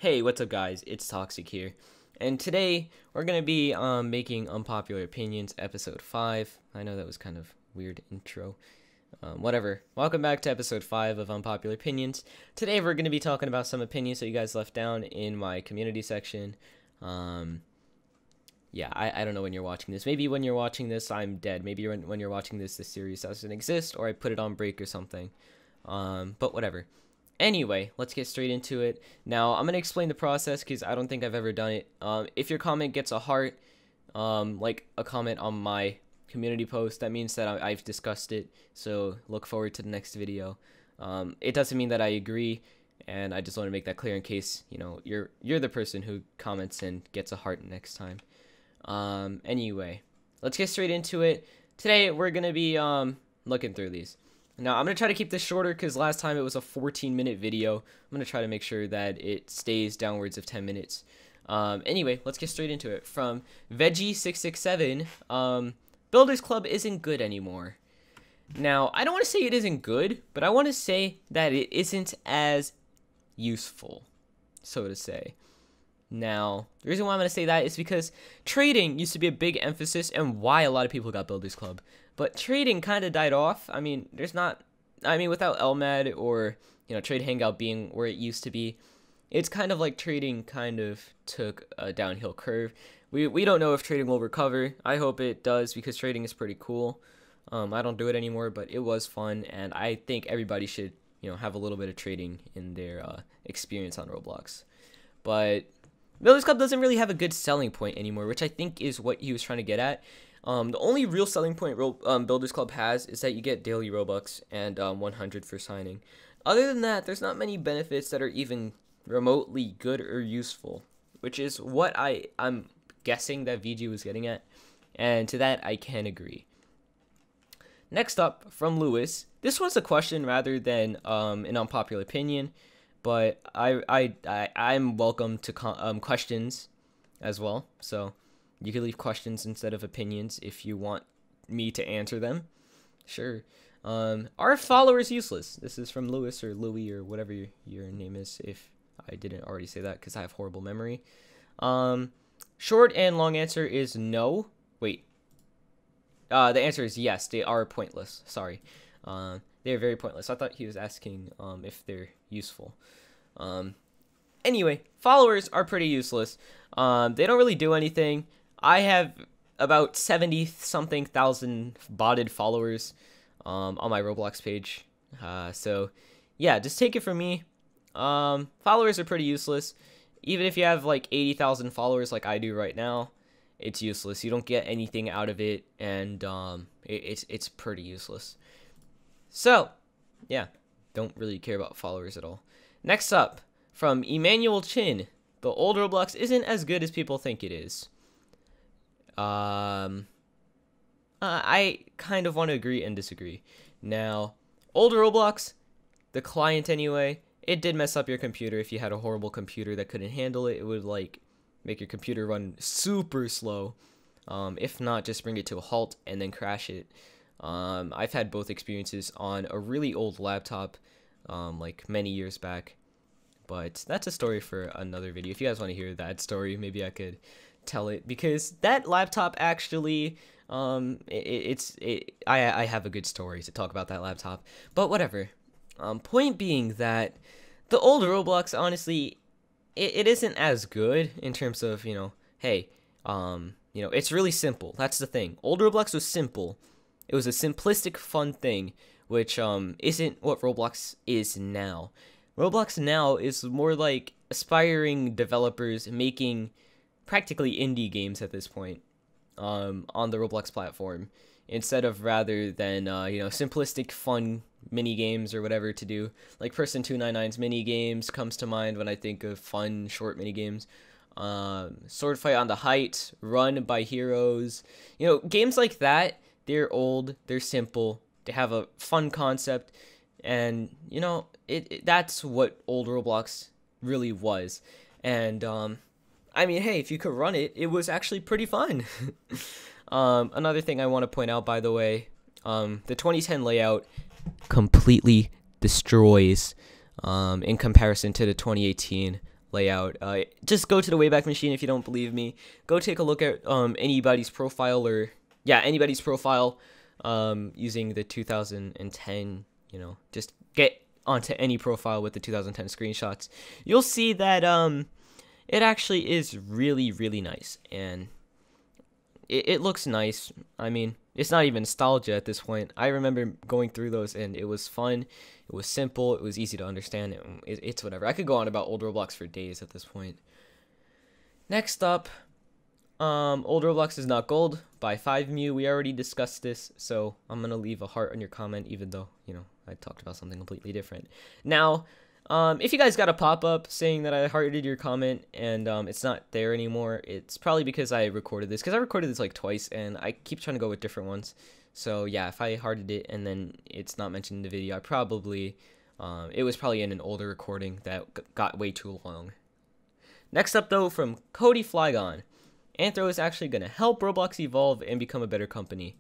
Hey, what's up guys, it's Toxic here, and today we're going to be making Unpopular Opinions episode 5. I know that was kind of weird intro, whatever. Welcome back to episode 5 of Unpopular Opinions. Today we're going to be talking about some opinions that you guys left down in my community section. Yeah, I don't know when you're watching this. Maybe when you're watching this I'm dead. Maybe when you're watching this series doesn't exist, or I put it on break or something. But whatever. Anyway, let's get straight into it. Now, I'm going to explain the process because I don't think I've ever done it. If your comment gets a heart, like a comment on my community post, that means that I've discussed it. So look forward to the next video. It doesn't mean that I agree, and I just want to make that clear in case, you know, you're the person who comments and gets a heart next time. Anyway, let's get straight into it. Today, we're going to be looking through these. Now, I'm going to try to keep this shorter because last time it was a 14-minute video. I'm going to try to make sure that it stays downwards of 10 minutes. Anyway, let's get straight into it. From Veggie667, Builders Club isn't good anymore. Now, I don't want to say it isn't good, but I want to say that it isn't as useful, so to say. Now, the reason why I'm going to say that is because trading used to be a big emphasis and why a lot of people got Builders Club. But trading kind of died off. I mean, without LMAD or, you know, Trade Hangout being where it used to be, it's kind of like trading kind of took a downhill curve. We don't know if trading will recover. I hope it does because trading is pretty cool. I don't do it anymore, but it was fun, and I think everybody should, you know, have a little bit of trading in their experience on Roblox. But Builders Club doesn't really have a good selling point anymore, which I think is what he was trying to get at. The only real selling point Builders Club has is that you get daily Robux and 100 for signing. Other than that, there's not many benefits that are even remotely good or useful, which is what I'm guessing that VG was getting at, and to that I can agree. Next up, from Lewis, this one's a question rather than an unpopular opinion, but I'm welcome to questions as well, so you can leave questions instead of opinions if you want me to answer them. Sure. Are followers useless? This is from Lewis or Louie or whatever your name is, if I didn't already say that because I have horrible memory. Short and long answer is no. Wait. The answer is yes. They are pointless. Sorry. They are very pointless. I thought he was asking if they're useful. Anyway, followers are pretty useless. They don't really do anything. I have about 70-something thousand botted followers on my Roblox page. So, yeah, just take it from me. Followers are pretty useless. Even if you have like 80,000 followers like I do right now, it's useless. You don't get anything out of it, and it's pretty useless. So, yeah, don't really care about followers at all. Next up, from Emmanuel Chin, the old Roblox isn't as good as people think it is. I kind of want to agree and disagree. Now, old Roblox, the client anyway, it did mess up your computer. If you had a horrible computer that couldn't handle it, it would like make your computer run super slow. If not, just bring it to a halt and then crash it. I've had both experiences on a really old laptop, like many years back. But that's a story for another video. If you guys want to hear that story, maybe I could tell it, because that laptop actually, I have a good story to talk about that laptop. But whatever. Point being that the old Roblox, honestly, it isn't as good in terms of, you know, hey, you know, it's really simple. That's the thing. Old Roblox was simple. It was a simplistic, fun thing, which isn't what Roblox is now. Roblox now is more like aspiring developers making practically indie games at this point on the Roblox platform, instead of rather than you know, simplistic fun mini games or whatever to do. Like Person 299's mini games comes to mind when I think of fun short mini games. Sword Fight on the Heights, Run by Heroes, you know, games like that. They're old, they're simple, they have a fun concept, and you know, that's what old Roblox really was. And I mean, hey, if you could run it, it was actually pretty fun. Another thing I want to point out, by the way, the 2010 layout completely destroys in comparison to the 2018 layout. Just go to the Wayback Machine if you don't believe me. Go take a look at anybody's profile, or anybody's profile using the 2010. Just get onto any profile with the 2010 screenshots. You'll see that it actually is really, really nice, and it looks nice. I mean, it's not even nostalgia at this point. I remember going through those, and it was fun. It was simple. It was easy to understand. It's whatever. I could go on about old Roblox for days at this point. Next up, old Roblox is not gold by 5mu. We already discussed this, so I'm gonna leave a heart on your comment, even though I talked about something completely different. Now, if you guys got a pop-up saying that I hearted your comment and it's not there anymore, it's probably because I recorded this, because I recorded this like twice and I keep trying to go with different ones. So yeah, if I hearted it and then it's not mentioned in the video, I probably it was probably in an older recording that got way too long. Next up though, from Cody Flygon, Anthro is actually going to help Roblox evolve and become a better company.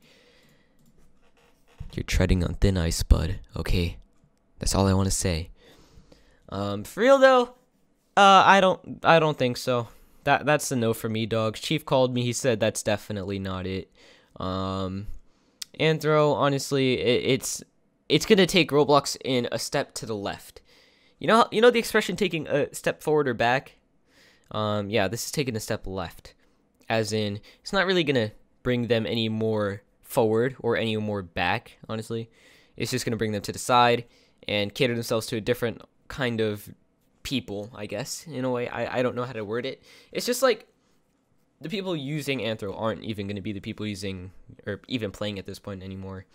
You're treading on thin ice, bud, okay? That's all I want to say. For real though, I don't think so. That's a no for me, dog. Chief called me. He said that's definitely not it. Anthro, honestly, it's gonna take Roblox in a step to the left. You know the expression taking a step forward or back? Yeah, this is taking a step left. As in, it's not really gonna bring them any more forward or any more back, honestly. It's just gonna bring them to the side and cater themselves to a different kind of people, I guess, in a way. I don't know how to word it. It's just like the people using Anthro aren't even going to be the people using or even playing at this point anymore.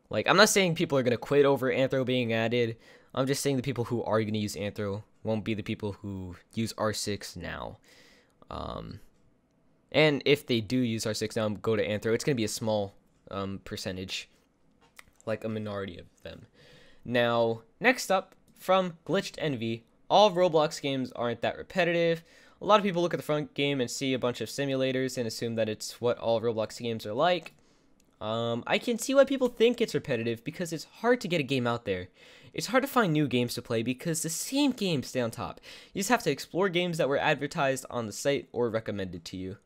Like, I'm not saying people are going to quit over Anthro being added. I'm just saying the people who are going to use Anthro won't be the people who use R6 now. And if they do use R6 now and go to Anthro, it's going to be a small percentage, like a minority of them. Now, next up, from Glitched Envy, all Roblox games aren't that repetitive. A lot of people look at the front game and see a bunch of simulators and assume that it's what all Roblox games are like. I can see why people think it's repetitive, because it's hard to get a game out there. It's hard to find new games to play because the same games stay on top. You just have to explore games that were advertised on the site or recommended to you.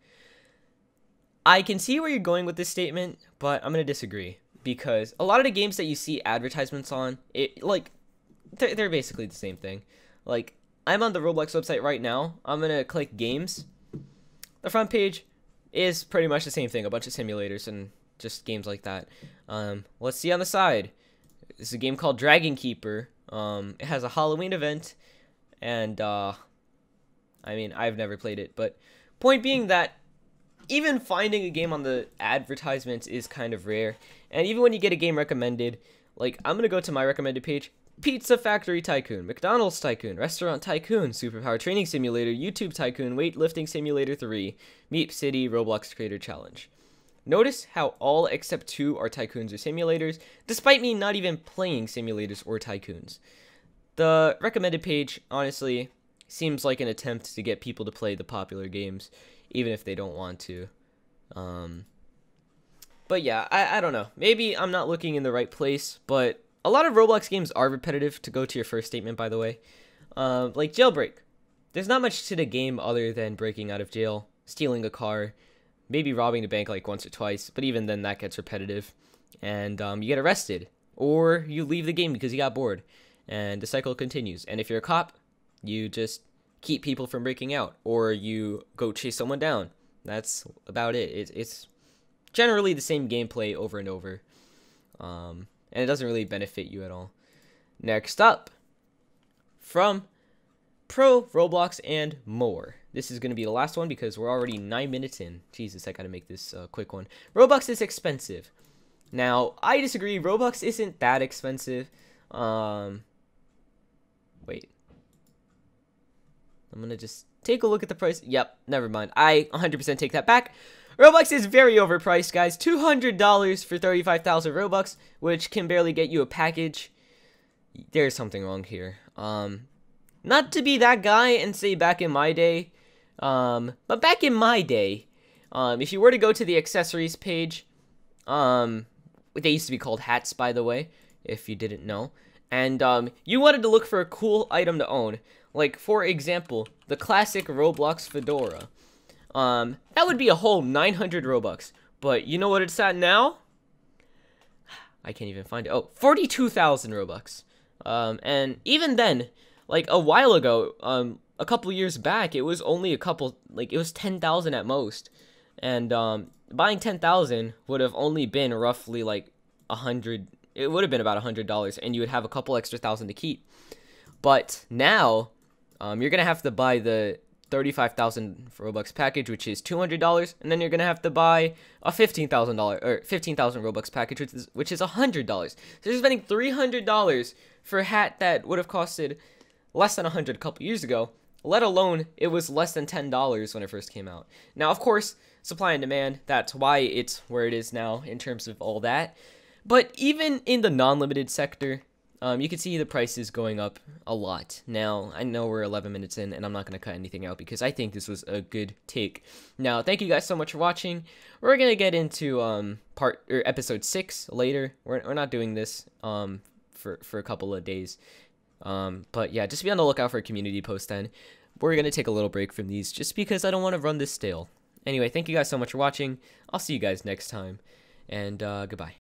I can see where you're going with this statement, but I'm going to disagree, because a lot of the games that you see advertisements on, they're basically the same thing. Like, I'm on the Roblox website right now. I'm going to click games. The front page is pretty much the same thing. A bunch of simulators and just games like that. Let's see on the side. This is a game called Dragon Keeper. It has a Halloween event. And, I mean, I've never played it. But point being that even finding a game on the advertisements is kind of rare. And even when you get a game recommended, like, I'm going to go to my recommended page. Pizza Factory Tycoon, McDonald's Tycoon, Restaurant Tycoon, Superpower Training Simulator, YouTube Tycoon, Weightlifting Simulator 3, Meep City, Roblox Creator Challenge. Notice how all except 2 are tycoons or simulators, despite me not even playing simulators or tycoons. The recommended page, honestly, seems like an attempt to get people to play the popular games, even if they don't want to. But yeah, I don't know. Maybe I'm not looking in the right place, but a lot of Roblox games are repetitive, to go to your first statement, by the way. Like Jailbreak. There's not much to the game other than breaking out of jail, stealing a car, maybe robbing the bank like once or twice, but even then that gets repetitive. And you get arrested, or you leave the game because you got bored, and the cycle continues. And if you're a cop, you just keep people from breaking out, or you go chase someone down. That's about it. It's generally the same gameplay over and over. And it doesn't really benefit you at all. Next up, from Pro, Roblox, and More. This is going to be the last one because we're already 9 minutes in. Jesus, I gotta make this a quick one. Robux is expensive. Now, I disagree. Robux isn't that expensive. Wait. I'm gonna just take a look at the price. Yep, never mind. I 100% take that back. Robux is very overpriced, guys. $200 for 35,000 Robux, which can barely get you a package. There's something wrong here. Not to be that guy and say back in my day, but back in my day, if you were to go to the accessories page, they used to be called hats, by the way, if you didn't know, and you wanted to look for a cool item to own, Like, for example, the classic Roblox Fedora. That would be a whole 900 Robux. But you know what it's at now? I can't even find it. Oh, 42,000 Robux. And even then, like a while ago, a couple years back, it was only a couple, like it was 10,000 at most. And buying 10,000 would have only been roughly like 100. It would have been about $100, and you would have a couple extra thousand to keep. But now, you're gonna have to buy the 35,000 Robux package, which is $200, and then you're gonna have to buy a $15,000 or 15,000 Robux package, which is $100. So you're spending $300 for a hat that would have costed less than $100 a couple years ago. Let alone it was less than $10 when it first came out. Now, of course, supply and demand. That's why it's where it is now in terms of all that. But even in the non-limited sector, you can see the prices going up a lot. Now, I know we're 11 minutes in, and I'm not going to cut anything out because I think this was a good take. Now, thank you guys so much for watching. We're going to get into episode 6 later. We're not doing this for a couple of days. But yeah, just be on the lookout for a community post then. We're going to take a little break from these just because I don't want to run this stale. Anyway, thank you guys so much for watching. I'll see you guys next time, and goodbye.